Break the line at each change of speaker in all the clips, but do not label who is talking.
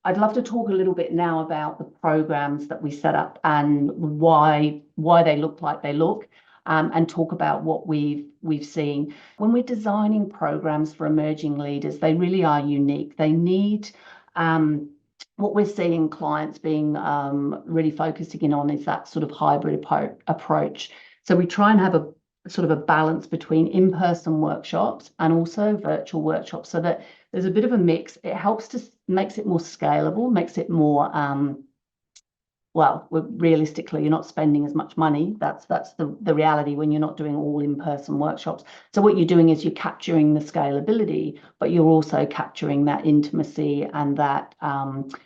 I'd love to talk a little bit now about the programs that we set up and why they look like they look, and talk about what we've seen. When we're designing programs for emerging leaders, they really are unique. They need what we're seeing clients being really focusing in on is that sort of hybrid approach. So we try and have a sort of a balance between in-person workshops and also virtual workshops, so that there's a bit of a mix. It helps to makes it more scalable, makes it more well, realistically, you're not spending as much money. That's the reality when you're not doing all in-person workshops. So what you're doing is you're capturing the scalability, but you're also capturing that intimacy and that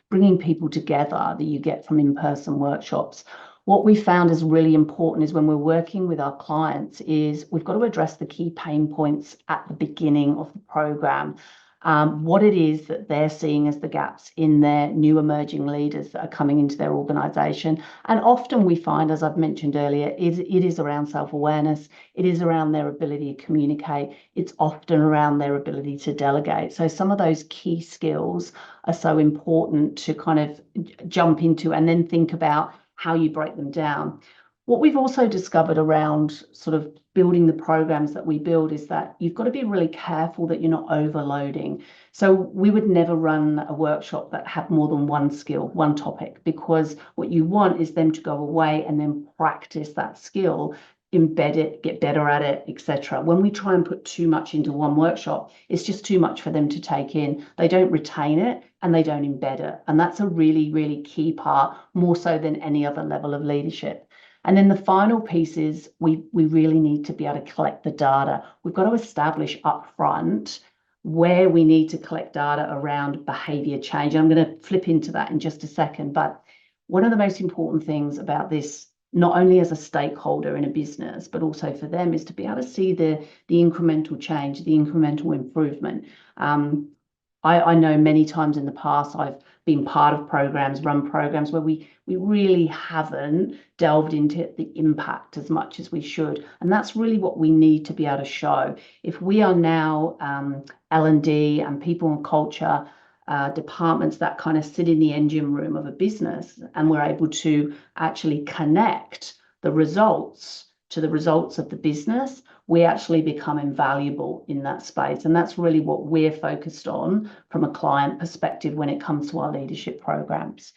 bringing people together that you get from in-person workshops. What we found is really important is when we're working with our clients is we've got to address the key pain points at the beginning of the program. What it is that they're seeing as the gaps in their new emerging leaders that are coming into their organisation. And often we find, as I've mentioned earlier, it is around self-awareness. It is around their ability to communicate. It's often around their ability to delegate. So some of those key skills are so important to kind of jump into and then think about how you break them down. What we've also discovered around sort of building the programs that we build is that you've got to be really careful that you're not overloading. So we would never run a workshop that had more than one skill, one topic, because what you want is them to go away and then practice that skill, embed it, get better at it, etc. When we try and put too much into one workshop, it's just too much for them to take in. They don't retain it and they don't embed it. And that's a really, really key part, more so than any other level of leadership. And then the final piece is we really need to be able to collect the data. We've got to establish upfront where we need to collect data around behaviour change. And I'm going to flip into that in just a second. But one of the most important things about this, not only as a stakeholder in a business, but also for them, is to be able to see the incremental change, the incremental improvement. I know many times in the past I've been part of programs, run programs where we really haven't delved into the impact as much as we should. And that's really what we need to be able to show. If we are now L&D and people and culture departments that kind of sit in the engine room of a business, and we're able to actually connect the results to the results of the business, we actually become invaluable in that space. And that's really what we're focused on from a client perspective when it comes to our leadership programs.